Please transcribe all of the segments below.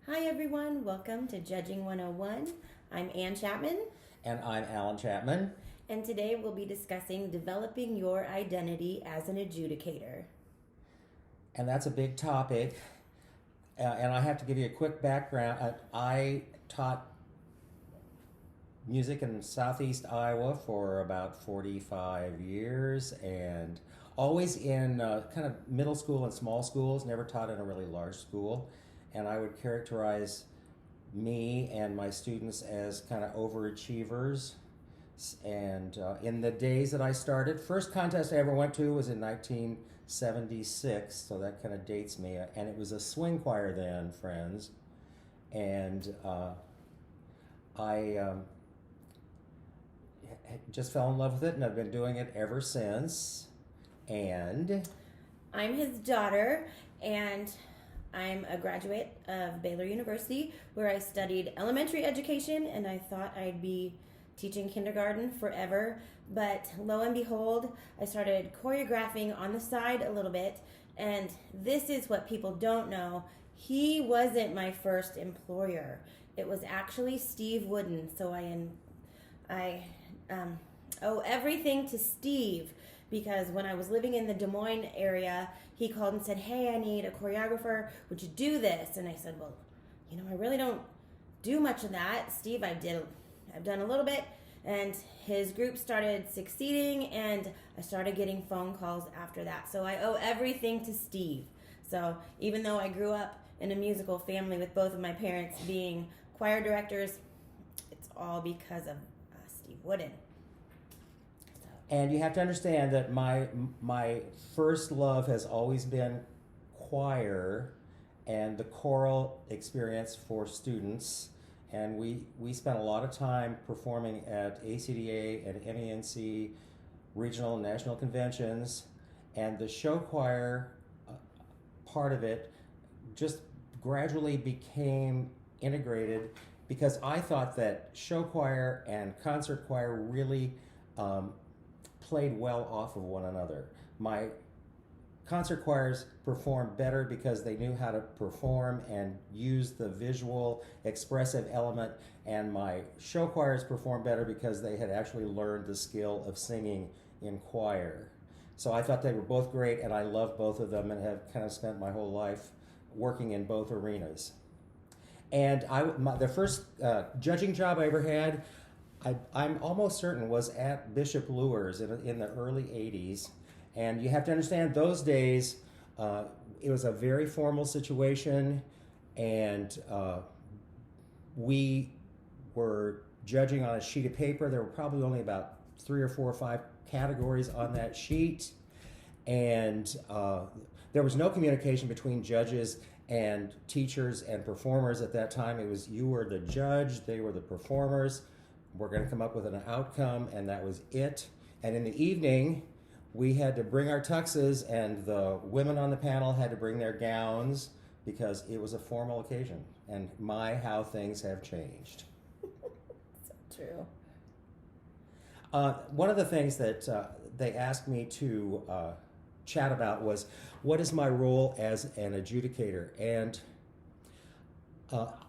Hi everyone, welcome to Judging 101. I'm Anne Chapman, And I'm Allen Chapman. and today we'll be discussing developing your identity as an adjudicator. And that's a big topic. And I have to give you a quick background. I taught music in southeast Iowa for about 45 years and always in kind of middle school and small schools, never taught in a really large school. And I would characterize me and my students as kind of overachievers. And in the days that I started, first contest I ever went to was in 1976, so that kind of dates me. And it was a swing choir then, friends. And I just fell in love with it, and I've been doing it ever since. And I'm his daughter, and I'm a graduate of Baylor University, where I studied elementary education, and I thought I'd be teaching kindergarten forever. But lo and behold, I started choreographing on the side a little bit, and this is what people don't know. He wasn't my first employer. It was actually Steve Wooden. So I owe everything to Steve, because when I was living in the Des Moines area, he called and said, "Hey, I need a choreographer. Would you do this?" And I said, "Well, I really don't do much of that, Steve. I've done a little bit." And his group started succeeding, and I started getting phone calls after that. So I owe everything to Steve. So even though I grew up in a musical family with both of my parents being choir directors, it's all because of Steve Wooden. And you have to understand that my first love has always been choir and the choral experience for students. And we spent a lot of time performing at ACDA and MENC regional and national conventions. And the show choir part of it just gradually became integrated, because I thought that show choir and concert choir really played well off of one another. My concert choirs performed better because they knew how to perform and use the visual expressive element, and my show choirs performed better because they had actually learned the skill of singing in choir. So I thought they were both great, and I love both of them and have kind of spent my whole life working in both arenas. And the first judging job I ever had, I'm almost certain, was at Bishop Luers in the early 80s. And you have to understand, those days, it was a very formal situation, and we were judging on a sheet of paper. There were probably only about 3 or 4 or 5 categories on that sheet, and there was no communication between judges and teachers and performers at that time. It was, you were the judge, they were the performers. We're going to come up with an outcome, and that was it. And in the evening, we had to bring our tuxes, and the women on the panel had to bring their gowns, because it was a formal occasion. And how things have changed. So true. One of the things that they asked me to chat about was, what is my role as an adjudicator? And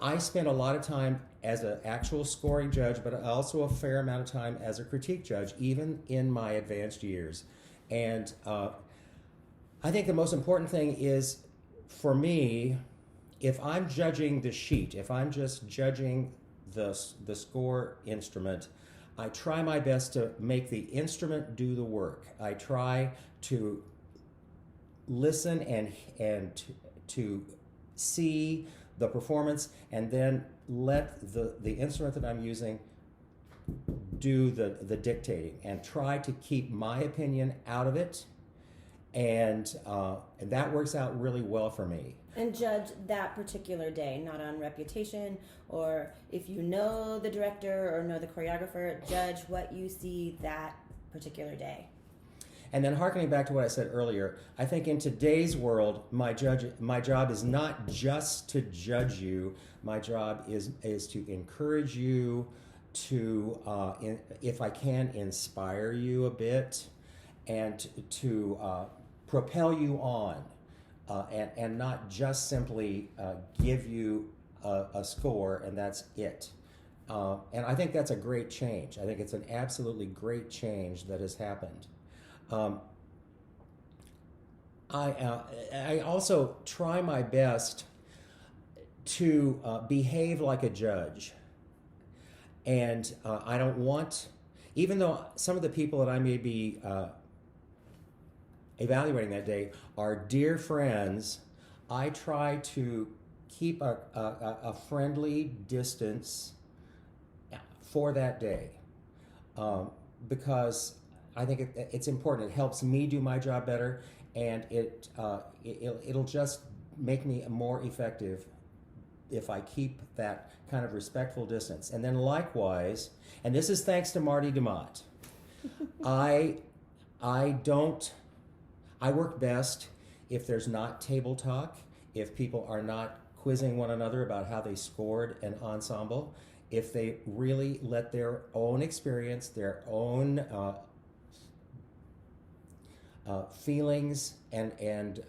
I spent a lot of time as an actual scoring judge, but also a fair amount of time as a critique judge, even in my advanced years. And I think the most important thing is, for me, if I'm judging the sheet, if I'm just judging the score instrument, I try my best to make the instrument do the work. I try to listen and to see the performance, and then let the instrument that I'm using do the dictating, and try to keep my opinion out of it, and that works out really well for me. And judge that particular day, not on reputation, or if you know the director or know the choreographer, judge what you see that particular day. And then, harkening back to what I said earlier, I think in today's world, my job is not just to judge you. My job is to encourage you, to, if I can, inspire you a bit, and to propel you on, and not just simply give you a score, and that's it. And I think that's a great change. I think it's an absolutely great change that has happened. I also try my best to behave like a judge. And I don't want, even though some of the people that I may be evaluating that day are dear friends, I try to keep a friendly distance for that day, because I think it's important. It helps me do my job better, and it'll just make me more effective if I keep that kind of respectful distance. And then likewise, and this is thanks to Marty DeMott, I work best if there's not table talk, if people are not quizzing one another about how they scored an ensemble, if they really let their own experience, their own feelings and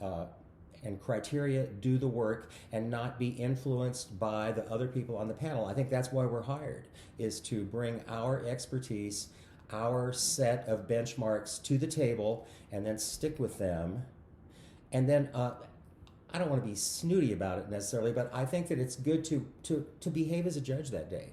criteria do the work, and not be influenced by the other people on the panel. I think that's why we're hired, is to bring our expertise, our set of benchmarks to the table, and then stick with them. And then I don't want to be snooty about it necessarily, but I think that it's good to behave as a judge that day,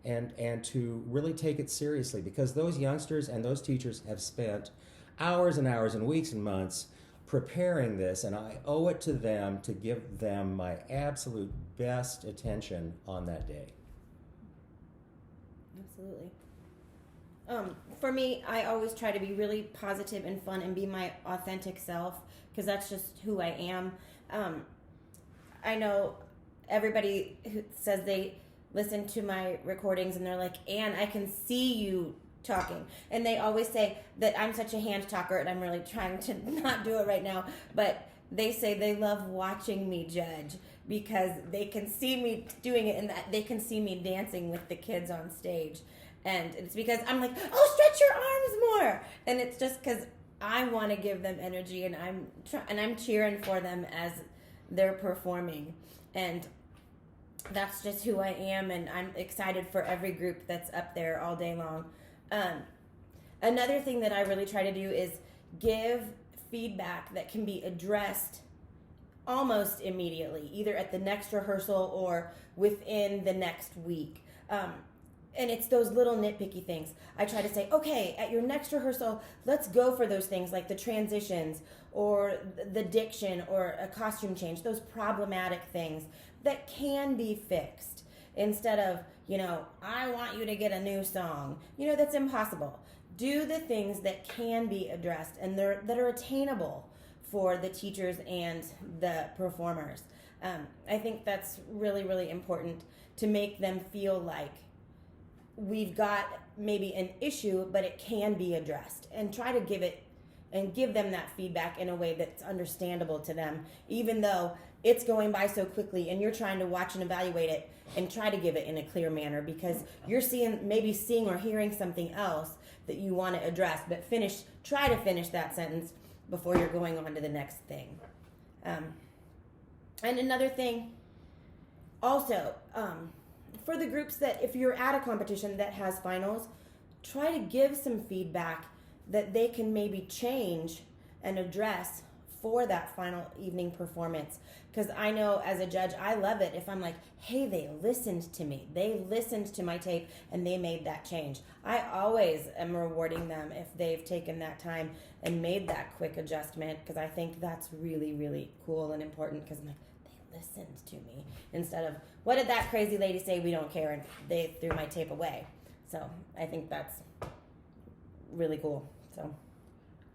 and to really take it seriously, because those youngsters and those teachers have spent hours and hours and weeks and months preparing this, and I owe it to them to give them my absolute best attention on that day. Absolutely. For me, I always try to be really positive and fun and be my authentic self, because that's just who I am. I know everybody who says they listen to my recordings and they're like, Anne, I can see you talking, and they always say that I'm such a hand talker, and I'm really trying to not do it right now, but they say they love watching me judge because they can see me doing it, and that they can see me dancing with the kids on stage, and it's because I'm like, oh, stretch your arms more, and it's just because I want to give them energy, and I'm cheering for them as they're performing, and that's just who I am, and I'm excited for every group that's up there all day long. Another thing that I really try to do is give feedback that can be addressed almost immediately, either at the next rehearsal or within the next week. And it's those little nitpicky things. I try to say, okay, at your next rehearsal, let's go for those things like the transitions or the diction or a costume change, those problematic things that can be fixed, instead of, I want you to get a new song. That's impossible. Do the things that can be addressed and that are attainable for the teachers and the performers. I think that's really, really important, to make them feel like we've got maybe an issue, but it can be addressed, and try to give them that feedback in a way that's understandable to them, even though it's going by so quickly and you're trying to watch and evaluate it and try to give it in a clear manner, because you're seeing or hearing something else that you want to address, but try to finish that sentence before you're going on to the next thing. And another thing also, for the groups that, if you're at a competition that has finals, try to give some feedback that they can maybe change and address for that final evening performance. Because I know as a judge, I love it if I'm like, hey, they listened to me. They listened to my tape and they made that change. I always am rewarding them if they've taken that time and made that quick adjustment, because I think that's really, really cool and important, because I'm like, they listened to me, instead of, what did that crazy lady say? We don't care, and they threw my tape away. So I think that's really cool. So.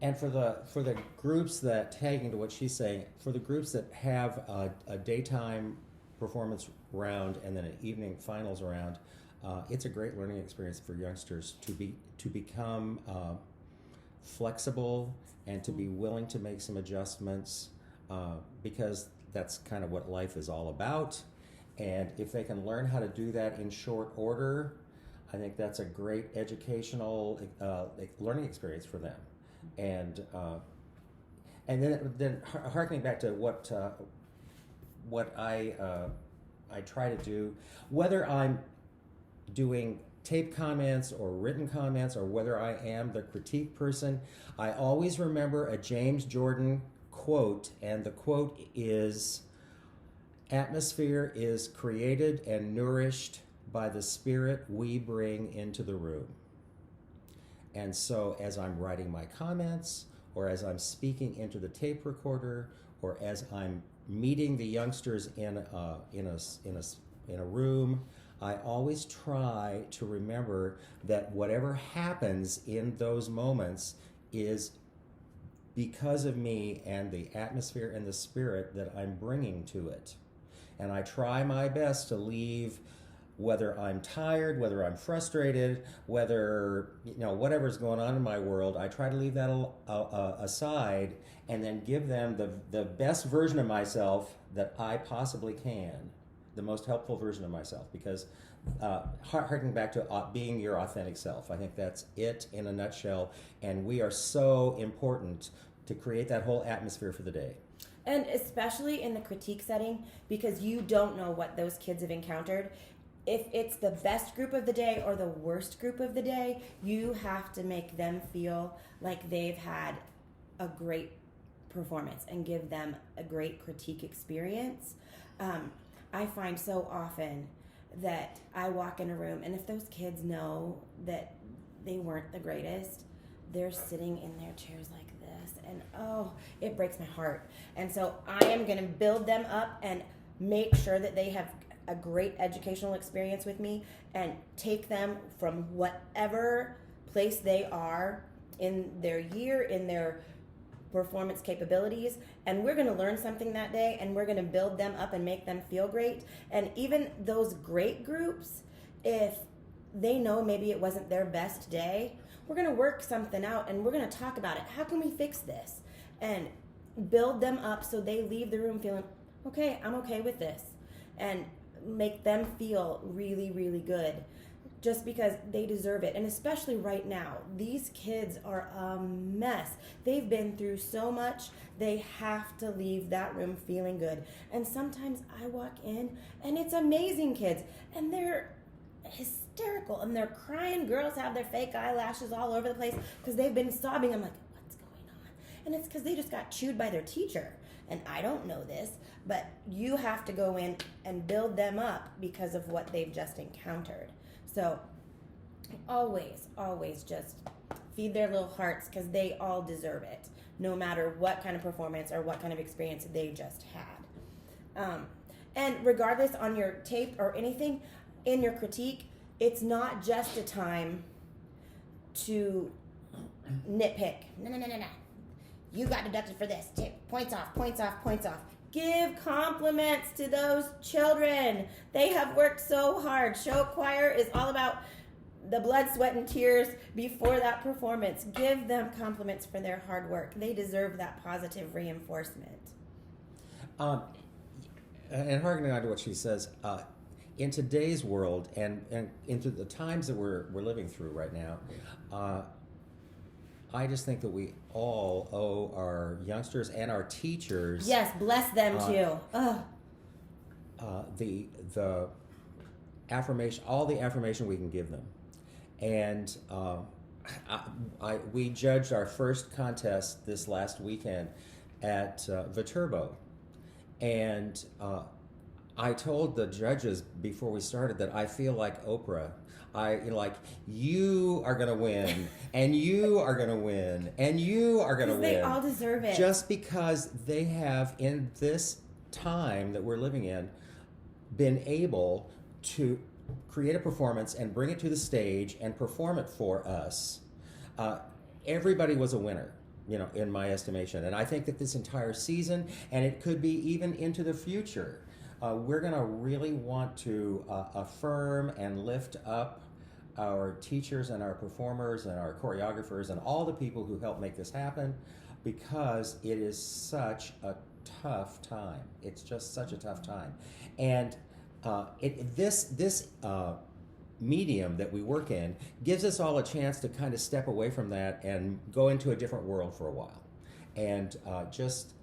And for the groups that, tagging to what she's saying, for the groups that have a daytime performance round and then an evening finals round, it's a great learning experience for youngsters to become flexible and to be willing to make some adjustments, because that's kind of what life is all about. And if they can learn how to do that in short order, I think that's a great educational learning experience for them. And then harkening back to what I I try to do, whether I'm doing tape comments or written comments or whether I am the critique person, I always remember a James Jordan quote, and the quote is, "Atmosphere is created and nourished by the spirit we bring into the room." And so as I'm writing my comments, or as I'm speaking into the tape recorder, or as I'm meeting the youngsters in a room, I always try to remember that whatever happens in those moments is because of me and the atmosphere and the spirit that I'm bringing to it. And I try my best to leave, whether I'm tired, whether I'm frustrated, whether, whatever's going on in my world, I try to leave that aside and then give them the best version of myself that I possibly can, the most helpful version of myself, because harking back to being your authentic self, I think that's it in a nutshell, and we are so important to create that whole atmosphere for the day. And especially in the critique setting, because you don't know what those kids have encountered. If it's the best group of the day or the worst group of the day, you have to make them feel like they've had a great performance and give them a great critique experience. I find so often that I walk in a room, and if those kids know that they weren't the greatest, they're sitting in their chairs like this, and it breaks my heart. And so I am going to build them up and make sure that they have a great educational experience with me, and take them from whatever place they are in their year, in their performance capabilities, and we're going to learn something that day, and we're going to build them up and make them feel great. And even those great groups, if they know maybe it wasn't their best day, we're going to work something out, and we're going to talk about it. How can we fix this? And build them up so they leave the room feeling, okay, I'm okay with this, and make them feel really, really good, just because they deserve it. And especially right now, these kids are a mess. They've been through so much. They have to leave that room feeling good. And sometimes I walk in, and it's amazing kids, and they're hysterical, and they're crying. Girls have their fake eyelashes all over the place because they've been sobbing. I'm like, what's going on? And it's because they just got chewed by their teacher. And I don't know this, but you have to go in and build them up because of what they've just encountered. So always, always just feed their little hearts, because they all deserve it, no matter what kind of performance or what kind of experience they just had. And regardless, on your tape or anything, in your critique, it's not just a time to nitpick. No. You got deducted for this. Points off, points off, points off. Give compliments to those children. They have worked so hard. Show choir is all about the blood, sweat, and tears before that performance. Give them compliments for their hard work. They deserve that positive reinforcement. And harkening on to what she says, in today's world and into the times that we're living through right now, I just think that we all owe our youngsters and our teachers. Yes, bless them too. The affirmation, all the affirmation we can give them, and we judged our first contest this last weekend at Viterbo, and I told the judges before we started that I feel like Oprah. You are going to win, and you are going to win, and you are going to win. They all deserve it. Just because they have, in this time that we're living in, been able to create a performance and bring it to the stage and perform it for us. Everybody was a winner, in my estimation. And I think that this entire season, and it could be even into the future, we're going to really want to affirm and lift up our teachers and our performers and our choreographers and all the people who help make this happen, because it is such a tough time. It's just such a tough time. And this medium that we work in gives us all a chance to kind of step away from that and go into a different world for a while. And just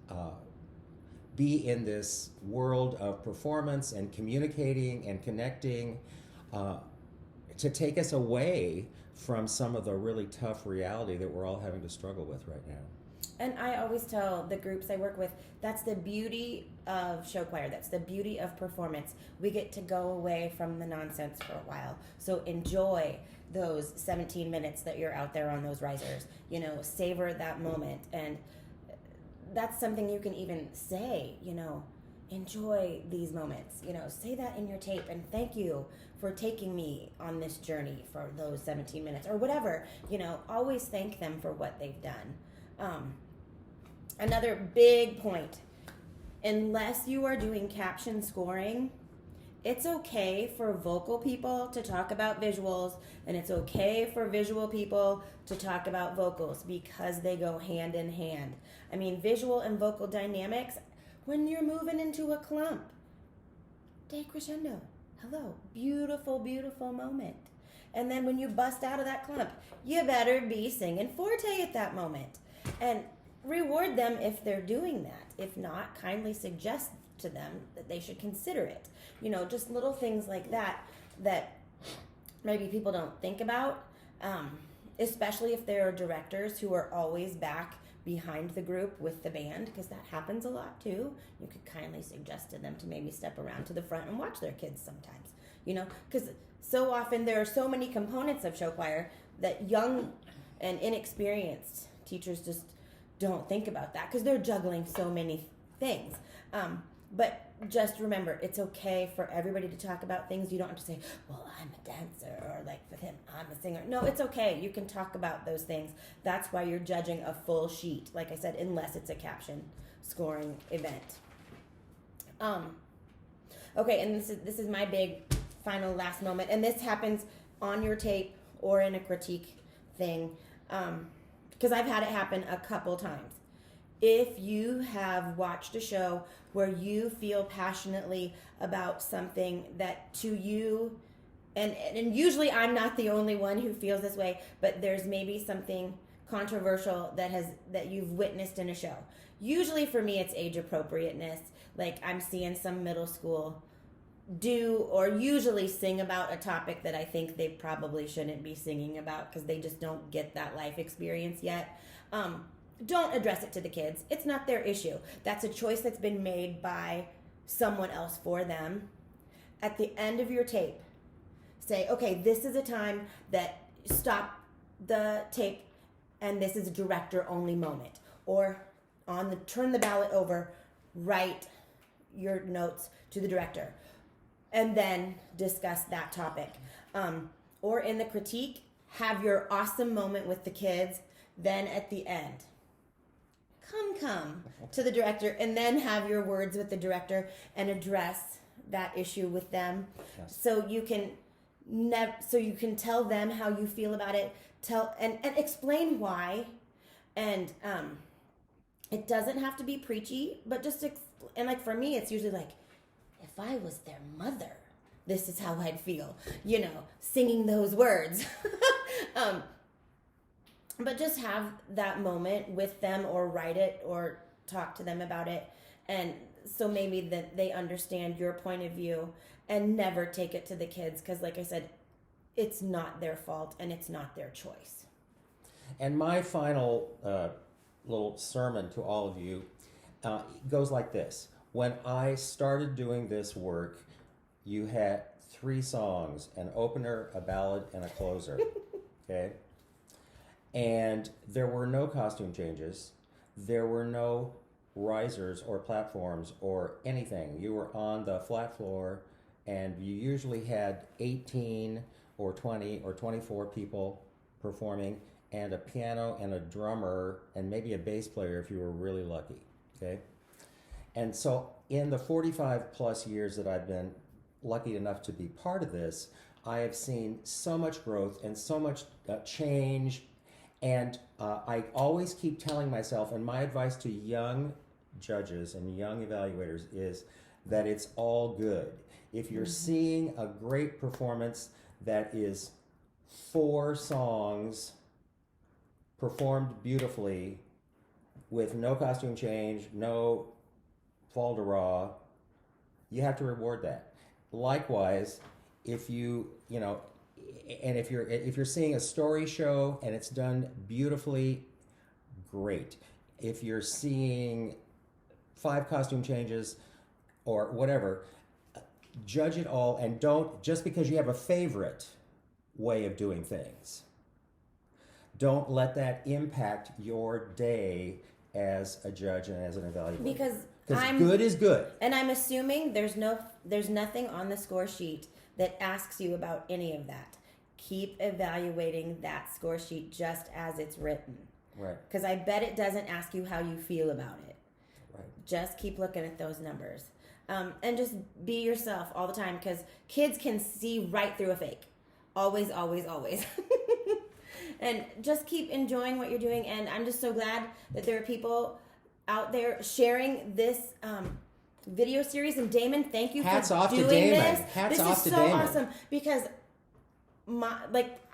be in this world of performance and communicating and connecting, to take us away from some of the really tough reality that we're all having to struggle with right now. And I always tell the groups I work with, that's the beauty of show choir. That's the beauty of performance. We get to go away from the nonsense for a while. So enjoy those 17 minutes that you're out there on those risers. You know, savor that moment. And that's something you can even say, you know, enjoy these moments. You know, say that in your tape and thank you for taking me on this journey for those 17 minutes or whatever. You know, always thank them for what they've done. Another big point, unless you are doing caption scoring, it's okay for vocal people to talk about visuals, and it's okay for visual people to talk about vocals because they go hand in hand. I mean, visual and vocal dynamics, when you're moving into a clump, decrescendo, hello, beautiful, beautiful moment. And then when you bust out of that clump, you better be singing forte at that moment. And reward them if they're doing that. If not, kindly suggest to them that they should consider it. You know, just little things like that that maybe people don't think about, especially if there are directors who are always back behind the group with the band, because that happens a lot too. You could kindly suggest to them to maybe step around to the front and watch their kids sometimes, you know, because so often there are so many components of show choir that young and inexperienced teachers just don't think about that because they're juggling so many things. But just remember, it's okay for everybody to talk about things. You don't have to say, well, I'm a dancer, or like with him, I'm a singer. No, it's okay. You can talk about those things. That's why you're judging a full sheet, like I said, unless it's a caption scoring event. Okay, and this is my big final last moment, and this happens on your tape or in a critique thing. Because I've had it happen a couple times. If you have watched a show where you feel passionately about something that to you, and usually I'm not the only one who feels this way, but there's maybe something controversial that you've witnessed in a show. Usually for me it's age appropriateness. Like I'm seeing some middle school do or usually sing about a topic that I think they probably shouldn't be singing about because they just don't get that life experience yet. Don't address it to the kids. It's not their issue. That's a choice that's been made by someone else for them. At the end of your tape, say, okay, this is a time that stop the tape and this is a director only moment. Or turn the ballot over, write your notes to the director. And then discuss that topic. Or in the critique, have your awesome moment with the kids. Then at the end, come to the director, and then have your words with the director and address that issue with them. Yes. So you can tell them how you feel about it. And explain why. And it doesn't have to be preachy, but just and like for me, it's usually like, if I was their mother, this is how I'd feel, you know, singing those words. But just have that moment with them or write it or talk to them about it. And so maybe that they understand your point of view and never take it to the kids. Because like I said, it's not their fault and it's not their choice. And my final little sermon to all of you goes like this. When I started doing this work, you had 3 songs, an opener, a ballad, and a closer, okay? And there were no costume changes. There were no risers or platforms or anything. You were on the flat floor, and you usually had 18 or 20 or 24 people performing, and a piano and a drummer and maybe a bass player if you were really lucky, okay? And so in the 45 plus years that I've been lucky enough to be part of this, I have seen so much growth and so much change. And I always keep telling myself, and my advice to young judges and young evaluators is that it's all good. If you're seeing a great performance that is 4 songs performed beautifully with no costume change, no fall to raw, you have to reward that. Likewise, if you know, and if you're seeing a story show and it's done beautifully, great. If you're seeing 5 costume changes or whatever, judge it all, and don't, just because you have a favorite way of doing things, don't let that impact your day as a judge and as an evaluator. Because good is good. And I'm assuming there's nothing on the score sheet that asks you about any of that. Keep evaluating that score sheet just as it's written. Right. Because I bet it doesn't ask you how you feel about it. Right. Just keep looking at those numbers. And just be yourself all the time, because kids can see right through a fake. Always, always, always. And just keep enjoying what you're doing. And I'm just so glad that there are people out there sharing this video series. And Damon, thank you Hats for off doing to Damon. this. Hats this off is to so Damon. awesome, because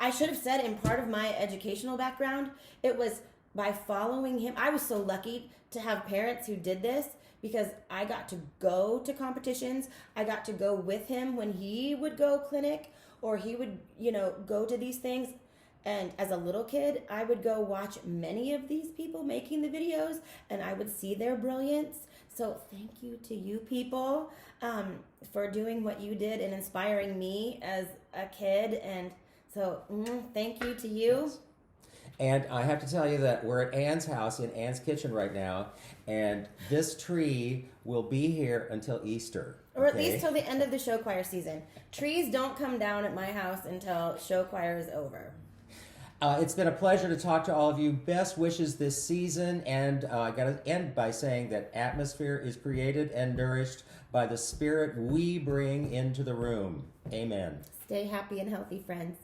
I should have said, in part of my educational background, it was by following him. I was so lucky to have parents who did this, because I got to go to competitions. I got to go with him when he would go clinic, or he would, go to these things. And as a little kid, I would go watch many of these people making the videos, and I would see their brilliance. So thank you to you people for doing what you did and inspiring me as a kid. And so thank you to you. Yes. And I have to tell you that we're at Anne's house in Anne's kitchen right now, and this tree will be here until Easter. Or at least till the end of the show choir season. Trees don't come down at my house until show choir is over. It's been a pleasure to talk to all of you. Best wishes this season, and I got to end by saying that atmosphere is created and nourished by the spirit we bring into the room. Amen. Stay happy and healthy, friends.